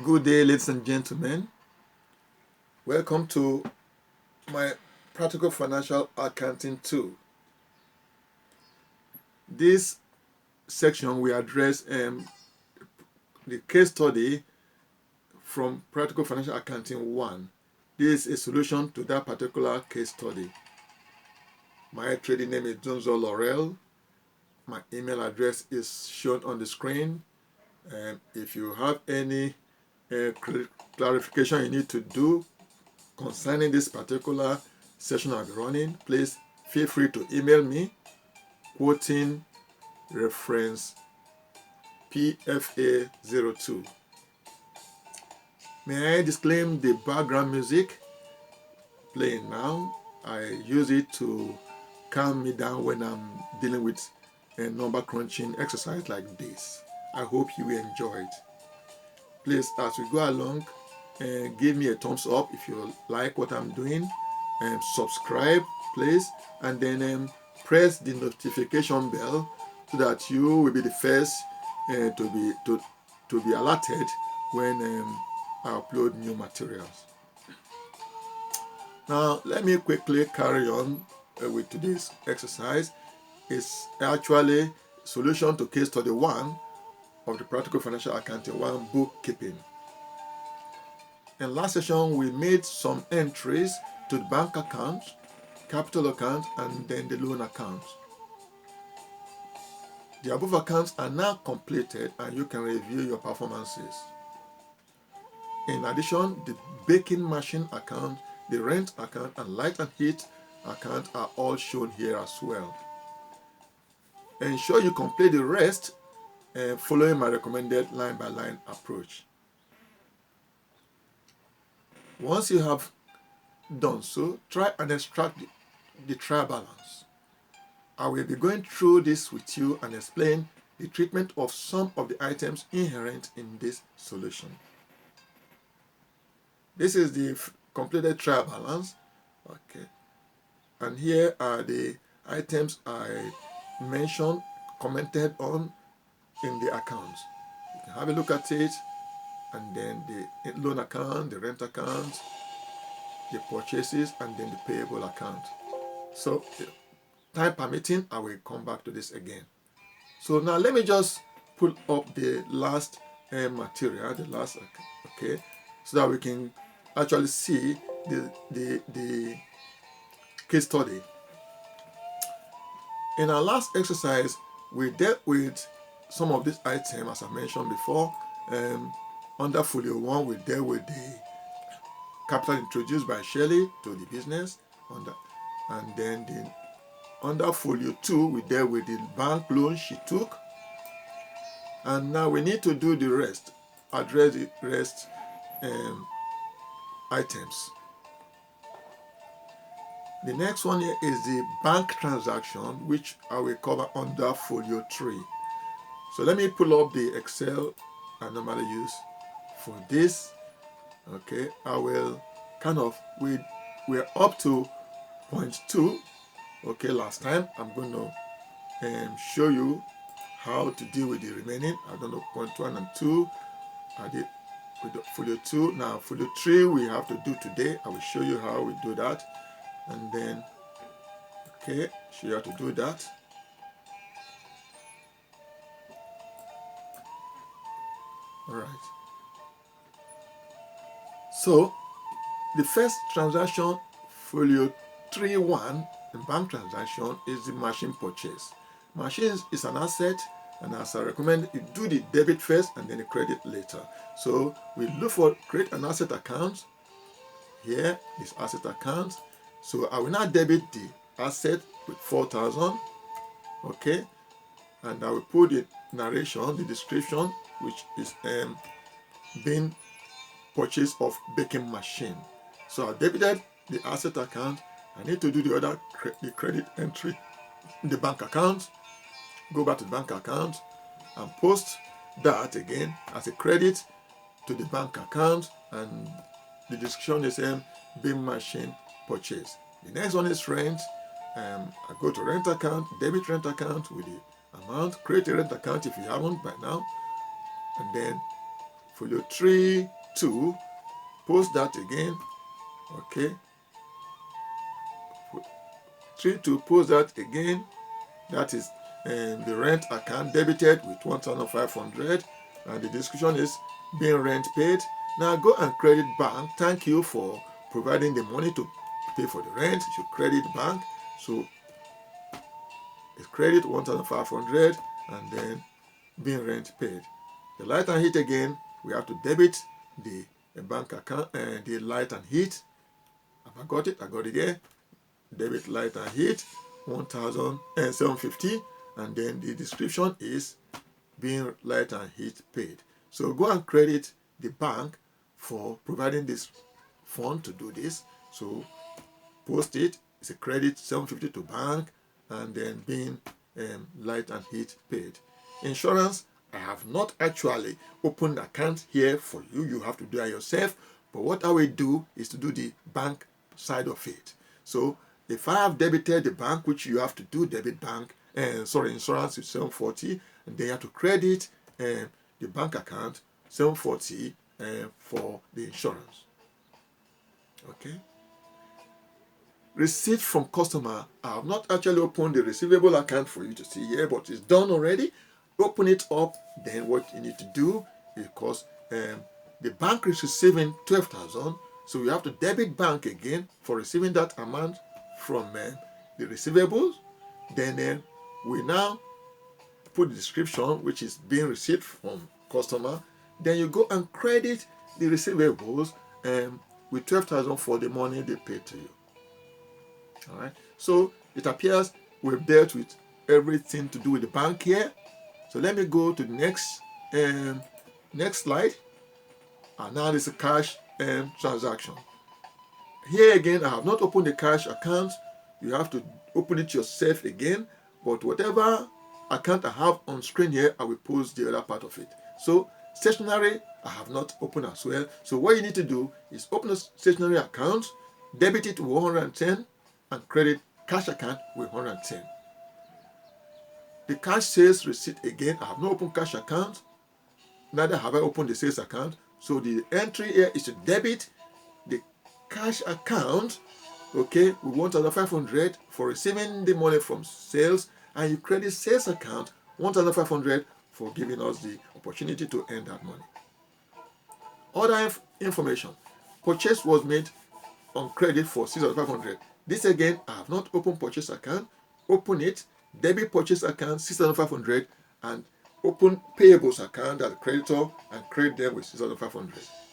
Good day, ladies and gentlemen. Welcome to my Practical Financial Accounting 2. This section we address the case study from Practical Financial Accounting 1. This is a solution to that particular case study. My trading name is Donzo Laurel. My email address is shown on the screen. If you have any clarification you need to do concerning this particular session I'll be running, please feel free to email me quoting reference PFA02. May I disclaim the background music playing now? I use it to calm me down when I'm dealing with a number crunching exercise like this. I hope you enjoy it. Please, as we go along, give me a thumbs up if you like what I'm doing, and subscribe, please, and then press the notification bell so that you will be the first to be alerted when I upload new materials. Now, let me quickly carry on with today's exercise. It's actually solution to case study 1 of the Practical Financial Accounting 1 bookkeeping. In last session, we made some entries to the bank account, capital account, and then the loan account. The above accounts are now completed and you can review your performances. In addition, the baking machine account, the rent account, and light and heat account are all shown here as well. Ensure you complete the rest following my recommended line-by-line approach. Once you have done so, try and extract the trial balance. I will be going through this with you and explain the treatment of some of the items inherent in this solution. This is the completed trial balance. Okay. And here are the items I mentioned, commented on in the accounts. You can have a look at it, and then the loan account, the rent account, the purchases, and then the payable account. So, time permitting, I will come back to this again. So now let me just pull up the last material, okay, so that we can actually see the case study. In our last exercise, we dealt with some of these items, as I mentioned before. Under folio 1, we dealt with the capital introduced by Shelley to the business, and then under folio 2, we dealt with the bank loan she took. And now we need to do the rest, address the rest items. The next one here is the bank transaction, which I will cover under folio 3. So let me pull up the Excel I normally use for this. Okay, I will we're up to point 2. Okay, last time I'm going to show you how to deal with the remaining. I don't know, point 1 and 2. I did with the folio 2. Now folio 3 we have to do today. I will show you how we do that. And then, okay, show you how to do that. All right. So, the first transaction, folio 3.1, the bank transaction, is the machine purchase. Machine is an asset, and as I recommend, you do the debit first and then the credit later. So, we look for create an asset account. Here is asset account. So I will now debit the asset with 4,000, okay, and I will put the narration, the description, which is being purchase of baking machine. So I debited the asset account. I need to do the credit entry in the bank account. Go back to the bank account and post that again as a credit to the bank account, and the description is baking machine purchase. The next one is rent. I go to rent account, debit rent account with the amount, create a rent account if you haven't by now, and then folio 3-2, post that again. Okay, 3-2, post that again. That is the rent account debited with 1,500, and the description is being rent paid. Now go and credit bank. Thank you for providing the money to pay for the rent. You should credit bank. So it's credit 1,500 and then being rent paid. The light and heat again, we have to debit the bank account, the light and heat. Have I got it? I got it here. Debit light and heat 1,750, and then the description is being light and heat paid. So go and credit the bank for providing this fund to do this. So post it. It's a credit 750 to bank, and then being light and heat paid. Insurance, I have not actually opened account here for you. You have to do it yourself. But what I will do is to do the bank side of it. So if I have debited the bank, which you have to do, debit bank, insurance is 740, and then you have to credit the bank account 740 for the insurance. Okay. Receipt from customer. I have not actually opened the receivable account for you to see here, but it's done already. Open it up. Then what you need to do is, because the bank is receiving 12,000, so you have to debit bank again for receiving that amount from the receivables. Then we now put the description, which is being received from customer. Then you go and credit the receivables with 12,000 for the money they paid to you. All right. So it appears we've dealt with everything to do with the bank here. So let me go to the next slide. And now this is a cash transaction. Here again, I have not opened the cash account. You have to open it yourself again. But whatever account I have on screen here, I will post the other part of it. So stationery, I have not opened as well. So what you need to do is open a stationery account, debit it with 110, and credit cash account with 110. The cash sales receipt again, I have not opened cash account, neither have I opened the sales account. So the entry here is to debit the cash account, okay, with 1,500 for receiving the money from sales, and you credit sales account 1,500 for giving us the opportunity to earn that money. Other information. Purchase was made on credit for 6,500. This again, I have not opened purchase account. Open it, debit purchase account 6,500, and open payables account as creditor and credit them with 6,500.